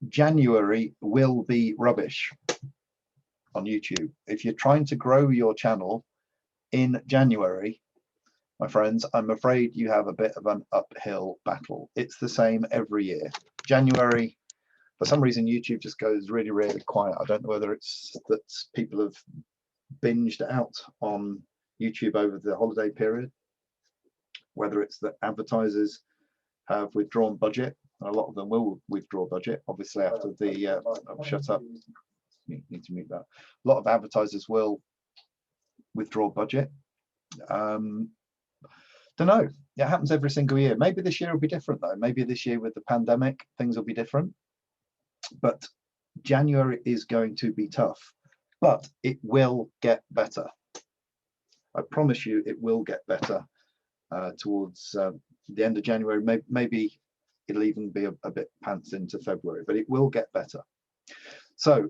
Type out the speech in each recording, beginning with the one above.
January will be rubbish on YouTube. If you're trying to grow your channel in January, my friends, I'm afraid you have a bit of an uphill battle. It's the same every year. January, for some reason, YouTube just goes really, really quiet. I don't know whether it's that people have binged out on YouTube over the holiday period, whether it's that advertisers have withdrawn budget, and a lot of them will withdraw budget, obviously, after the, oh, shut up, need to mute that. A lot of advertisers will withdraw budget. Don't know. It happens every single year. Maybe this year will be different though. Maybe this year with the pandemic, things will be different. But January is going to be tough, but it will get better. I promise you it will get better towards the end of January. Maybe it'll even be a bit pants into February, but it will get better. So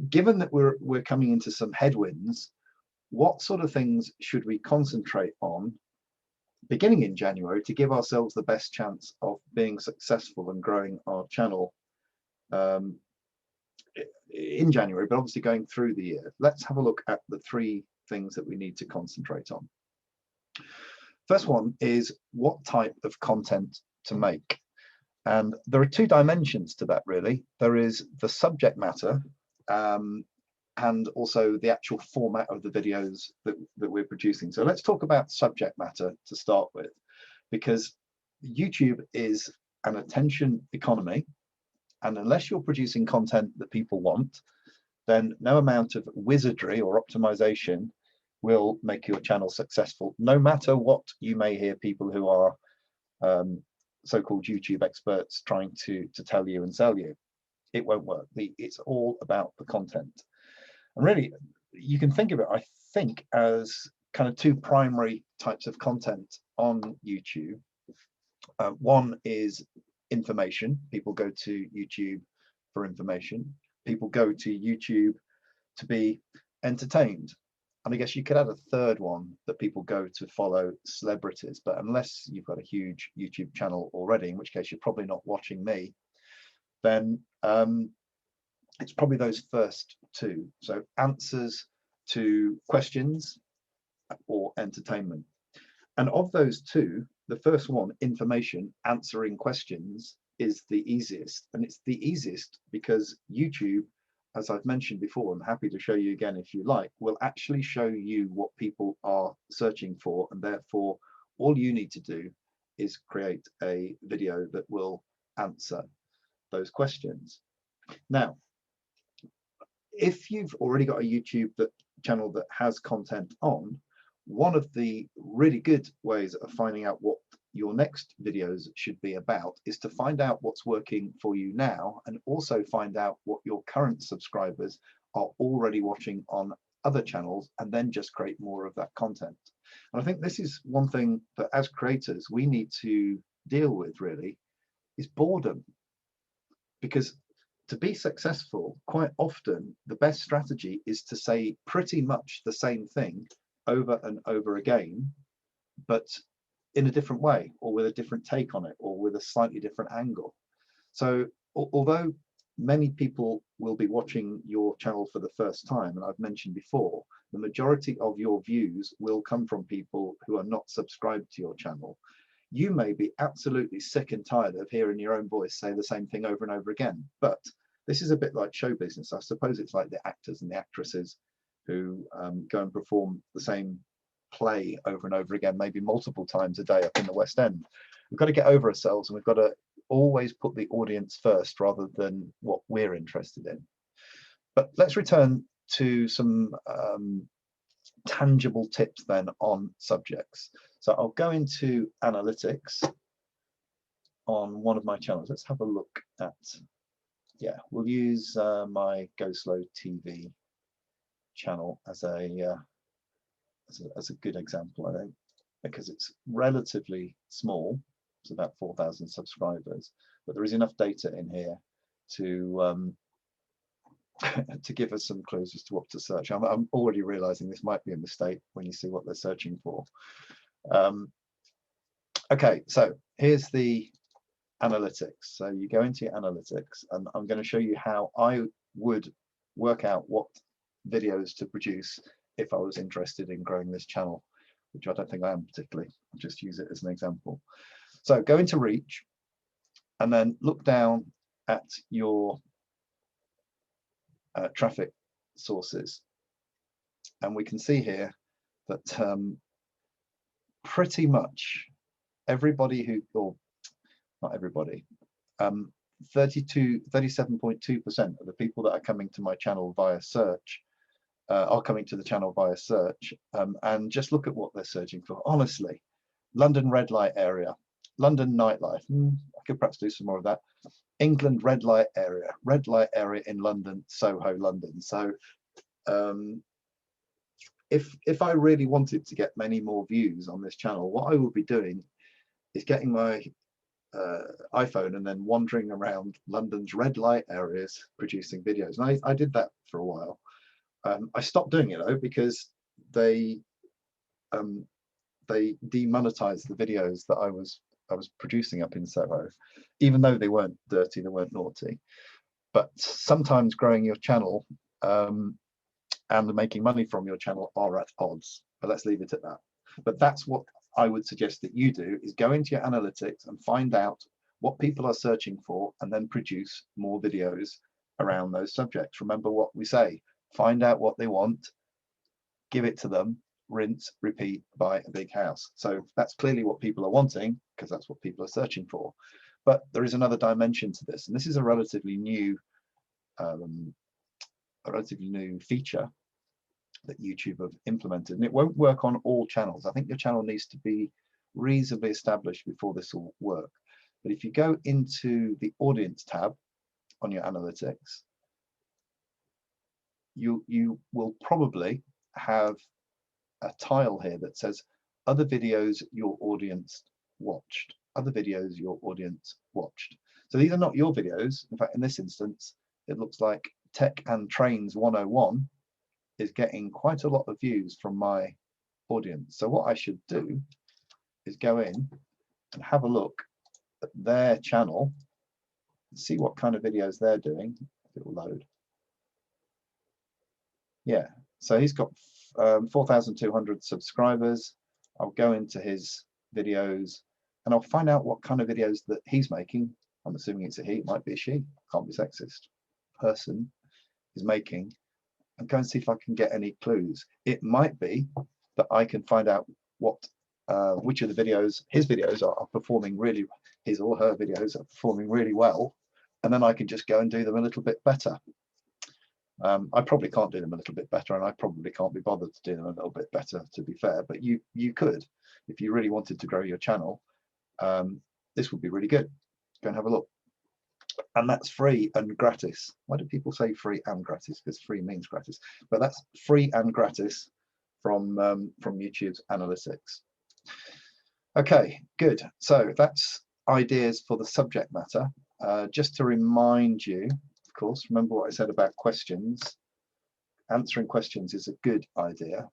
given that we're coming into some headwinds, what sort of things should we concentrate on beginning in January to give ourselves the best chance of being successful and growing our channel in January, but obviously going through the year? Let's have a look at the 3 things that we need to concentrate on. First one is what type of content to make. And there are 2 dimensions to that, really. There is the subject matter and also the actual format of the videos that we're producing. So let's talk about subject matter to start with, because YouTube is an attention economy, and unless you're producing content that people want, then no amount of wizardry or optimization will make your channel successful, no matter what you may hear people who are so-called YouTube experts trying to tell you and sell you. It won't work. It's all about the content. And really, you can think of it, I think, as kind of 2 primary types of content on YouTube. One is information. People go to YouTube for information. People go to YouTube to be entertained. And I guess you could add a third one, that people go to follow celebrities. But unless you've got a huge YouTube channel already, in which case you're probably not watching me, then it's probably those first 2. So answers to questions or entertainment. And of those 2, the first one, information, answering questions, is the easiest. And it's the easiest because YouTube, as I've mentioned before, I'm happy to show you again if you like, will actually show you what people are searching for, and therefore all you need to do is create a video that will answer those questions. Now, if you've already got a YouTube channel that has content on, one of the really good ways of finding out what your next videos should be about is to find out what's working for you now, and also find out what your current subscribers are already watching on other channels, and then just create more of that content. And I think this is one thing that as creators we need to deal with, really, is boredom. Because to be successful, quite often the best strategy is to say pretty much the same thing over and over again, but in a different way, or with a different take on it, or with a slightly different angle. So although many people will be watching your channel for the first time, and I've mentioned before, the majority of your views will come from people who are not subscribed to your channel. You may be absolutely sick and tired of hearing your own voice say the same thing over and over again, but this is a bit like show business. I suppose it's like the actors and the actresses who go and perform the same play over and over again, maybe multiple times a day up in the West End. We've got to get over ourselves, and we've got to always put the audience first rather than what we're interested in. But let's return to some tangible tips then on subjects. So I'll go into analytics on one of my channels. Let's have a look at, yeah, we'll use my Go Slow TV channel as a good example, I think, because it's relatively small. It's about 4,000 subscribers, but there is enough data in here to to give us some clues as to what to search. I'm already realizing this might be a mistake when you see what they're searching for. Okay, so here's the analytics. So you go into your analytics, and I'm going to show you how I would work out what videos to produce if I was interested in growing this channel, which I don't think I am particularly. I'll just use it as an example. So go into reach and then look down at your traffic sources, and we can see here that pretty much everybody who, or not everybody, 37.2% of the people that are coming to my channel via search are coming to the channel via search, and just look at what they're searching for. Honestly, London red light area, London nightlife, I could perhaps do some more of that. England red light area in London, Soho, London. So if I really wanted to get many more views on this channel, what I would be doing is getting my iPhone and then wandering around London's red light areas producing videos. And I did that for a while. I stopped doing it though because they demonetized the videos that I was producing up in Soho, even though they weren't dirty, they weren't naughty. But sometimes growing your channel and making money from your channel are at odds. But let's leave it at that. But that's what I would suggest that you do, is go into your analytics and find out what people are searching for and then produce more videos around those subjects. Remember what we say, find out what they want, give it to them, rinse, repeat, buy a big house. So that's clearly what people are wanting, because that's what people are searching for. But there is another dimension to this, and this is a relatively new feature that YouTube have implemented, and it won't work on all channels. I think your channel needs to be reasonably established before this will work. But if you go into the audience tab on your analytics, you will probably have a tile here that says other videos your audience watched. Other videos your audience watched. So these are not your videos. In fact, in this instance, it looks like Tech and Trains 101 is getting quite a lot of views from my audience. So what I should do is go in and have a look at their channel and see what kind of videos they're doing. It will load. Yeah, so he's got 4,200 subscribers. I'll go into his videos and I'll find out what kind of videos that he's making. I'm assuming it's a he, it might be a she, can't be sexist, person is making, and go and see if I can get any clues. It might be that I can find out what which of the videos, his videos are performing really, his or her videos are performing really well, and then I can just go and do them a little bit better. I probably can't do them a little bit better, and I probably can't be bothered to do them a little bit better, to be fair, but you could, if you really wanted to grow your channel. This would be really good. Go and have a look. And that's free and gratis. Why do people say free and gratis? Because free means gratis, but that's free and gratis from YouTube's analytics. Okay, good. So that's ideas for the subject matter. Just to remind you, of course, remember what I said about questions. Answering questions is a good idea,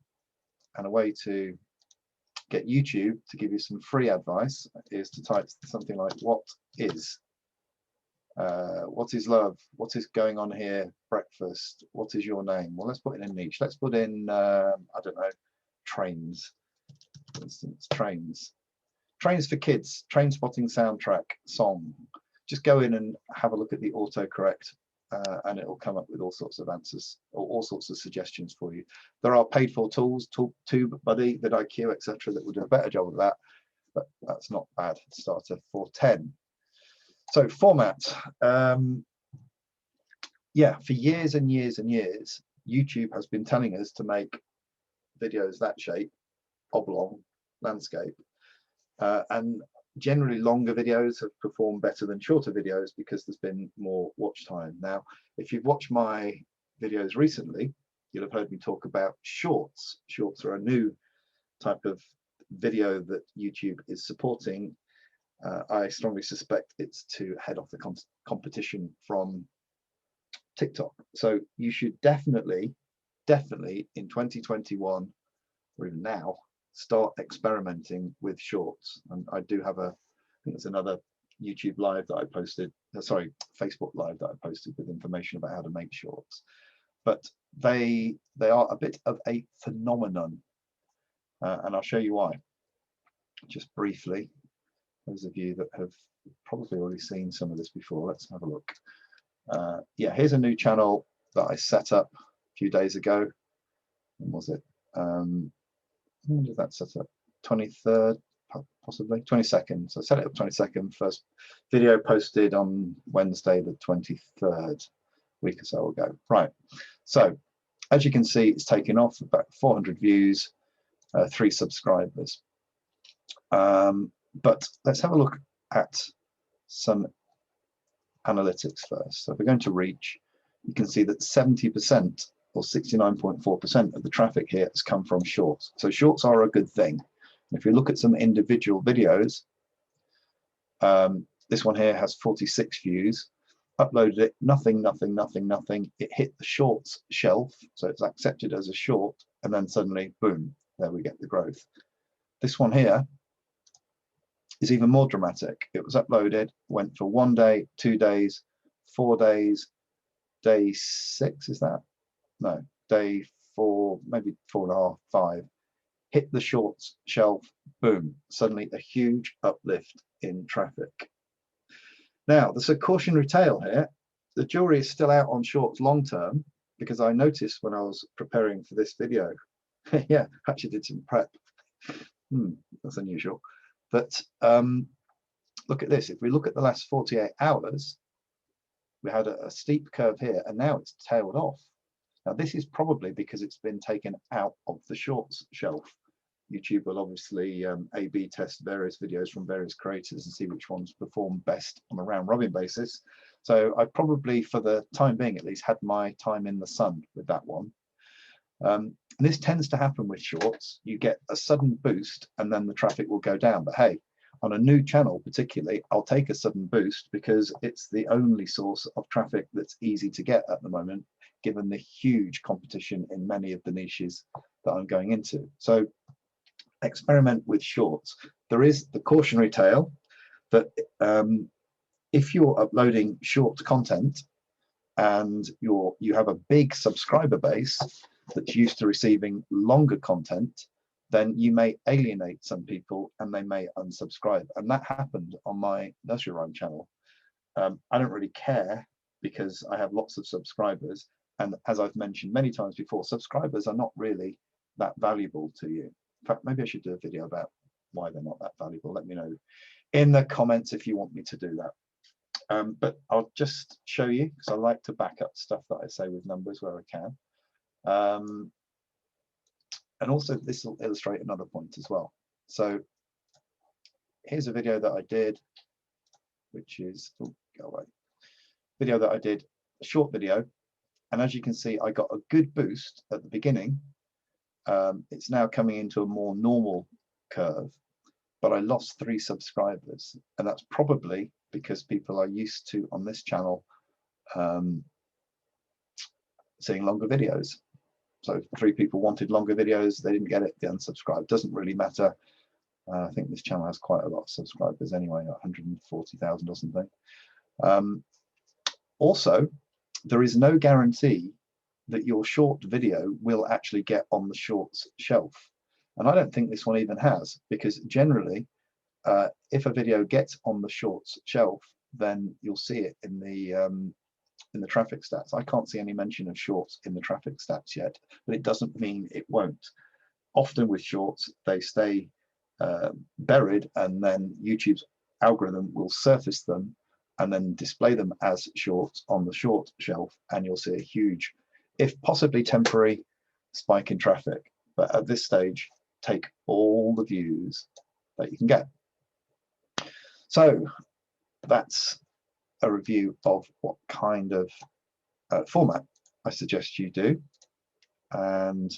and a way to get YouTube to give you some free advice is to type something like, what is love, what is going on here, breakfast, what is your name? Well, let's put in a niche. Let's put in I don't know, trains, for instance. Trains for kids, train spotting soundtrack song. Just go in and have a look at the autocorrect, and it will come up with all sorts of answers or all sorts of suggestions for you. There are paid for tools, TubeBuddy, vidIQ, etc., that will do a better job of that, but that's not bad. Starter for 10. So format, yeah, for years and years and years, YouTube has been telling us to make videos that shape, oblong, landscape, and generally longer videos have performed better than shorter videos because there's been more watch time. Now, if you've watched my videos recently, you'll have heard me talk about shorts. Shorts are a new type of video that YouTube is supporting. I strongly suspect it's to head off the competition from TikTok. So you should definitely in 2021 or even now start experimenting with shorts. And I do have I think there's another YouTube live that I posted, sorry, Facebook live that I posted with information about how to make shorts. But they are a bit of a phenomenon, and I'll show you why. Just briefly, those of you that have probably already seen some of this before, let's have a look. Yeah, here's a new channel that I set up a few days ago. When was it? When did that set up? 23rd, possibly 22nd. So I set it up 22nd. First video posted on Wednesday the 23rd, week or so ago. Right. So as you can see, it's taken off about 400 views, 3 subscribers. But let's have a look at some analytics first. So if we're going to reach, you can see that 70% or 69.4% of the traffic here has come from shorts. So shorts are a good thing. If you look at some individual videos, this one here has 46 views. Uploaded it, nothing. It hit the shorts shelf, so it's accepted as a short, and then suddenly, boom, there we get the growth. This one here is even more dramatic. It was uploaded, went for 1 day, 2 days, 4 days, day 6, is that? No, day 4, maybe 4.5, 5. Hit the shorts shelf, boom, suddenly a huge uplift in traffic. Now, there's a cautionary tale here. The jury is still out on shorts long term, because I noticed when I was preparing for this video, yeah, actually did some prep. That's unusual. But look at this. If we look at the last 48 hours, we had a steep curve here, and now it's tailed off. Now, this is probably because it's been taken out of the shorts shelf. YouTube will obviously A/B test various videos from various creators and see which ones perform best on a round robin basis. So I probably, for the time being at least, had my time in the sun with that one. And this tends to happen with shorts. You get a sudden boost and then the traffic will go down. But hey, on a new channel particularly, I'll take a sudden boost because it's the only source of traffic that's easy to get at the moment, given the huge competition in many of the niches that I'm going into. So experiment with shorts. There is the cautionary tale that if you're uploading short content and you have a big subscriber base that's used to receiving longer content, then you may alienate some people and they may unsubscribe. And that happened on my nursery rhyme channel. I don't really care because I have lots of subscribers, and as I've mentioned many times before, subscribers are not really that valuable to you. In fact, maybe I should do a video about why they're not that valuable. Let me know in the comments if you want me to do that. But I'll just show you, because I like to back up stuff that I say with numbers where I can. And also this will illustrate another point as well. So here's a video that I did, which is, oh, go away. Video that I did, a short video. And as you can see, I got a good boost at the beginning. It's now coming into a more normal curve, but I lost 3 subscribers. And that's probably because people are used to, on this channel, seeing longer videos. So 3 people wanted longer videos, they didn't get it, they unsubscribed. Doesn't really matter. I think this channel has quite a lot of subscribers anyway, 140,000 or something. Also, there is no guarantee that your short video will actually get on the shorts shelf. And I don't think this one even has, because generally, if a video gets on the shorts shelf, then you'll see it in the traffic stats. I can't see any mention of shorts in the traffic stats yet, but it doesn't mean it won't. Often with shorts, they stay buried, and then YouTube's algorithm will surface them and then display them as shorts on the short shelf, and you'll see a huge, if possibly temporary, spike in traffic. But at this stage, take all the views that you can get. So that's a review of what kind of format I suggest you do, and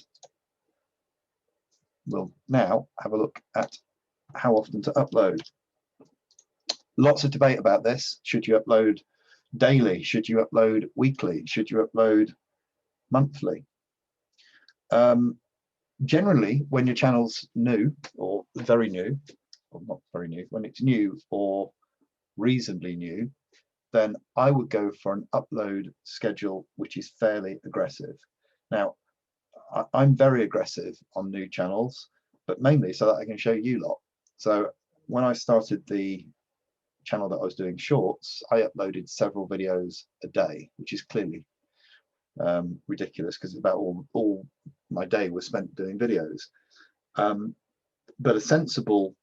we'll now have a look at how often to upload. Lots of debate about this. Should you upload daily? Should you upload weekly? Should you upload monthly? Generally, when your channel's new or very new, or not very new, when it's new or reasonably new, then I would go for an upload schedule which is fairly aggressive. Now, I'm very aggressive on new channels, but mainly so that I can show you lot. So when I started the channel that I was doing shorts, I uploaded several videos a day, which is clearly ridiculous because about all my day was spent doing videos. But a sensible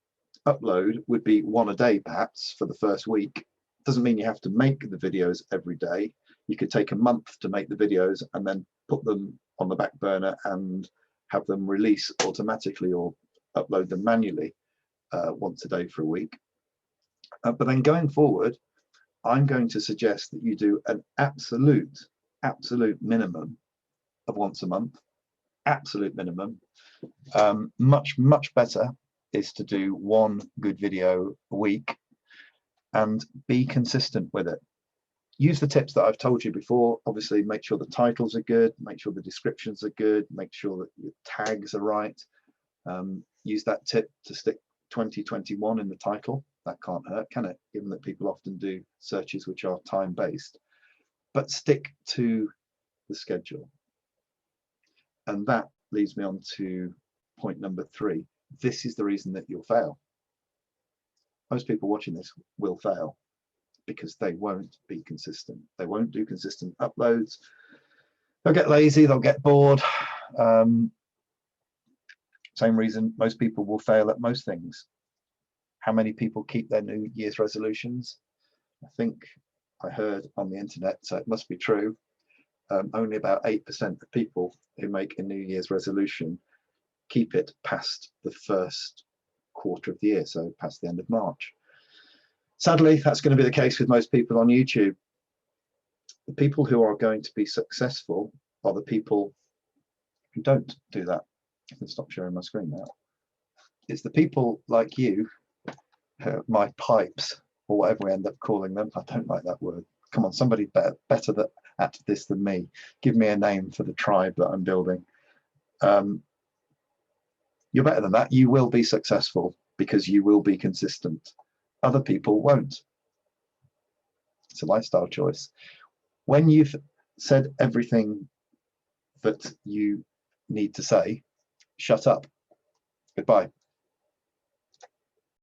upload would be one a day, perhaps, for the first week. Doesn't mean you have to make the videos every day. You could take a month to make the videos and then put them on the back burner and have them release automatically or upload them manually once a day for a week. But then going forward, I'm going to suggest that you do an absolute minimum of once a month. Absolute minimum. Much better is to do one good video a week and be consistent with it. Use the tips that I've told you before. Obviously, make sure the titles are good, make sure the descriptions are good, make sure that your tags are right. Use that tip to stick 2021 in the title. That can't hurt, can it? Given that people often do searches which are time-based. But stick to the schedule. And that leads me on to point number 3. This is the reason that you'll fail. Most people watching this will fail because they won't be consistent. They won't do consistent uploads. They'll get lazy, they'll get bored. Same reason most people will fail at most things. How many people keep their New Year's resolutions? I think I heard on the internet, so it must be true, only about 8% of people who make a New Year's resolution keep it past the first quarter of the year, so past the end of March. Sadly, that's going to be the case with most people on YouTube. The people who are going to be successful are the people who don't do that. I can stop sharing my screen now. It's the people like you, my pipes, or whatever we end up calling them. I don't like that word. Come on, somebody better at this than me. Give me a name for the tribe that I'm building. You're better than that. You will be successful because you will be consistent. Other people won't. It's a lifestyle choice. When you've said everything that you need to say, shut up. Goodbye.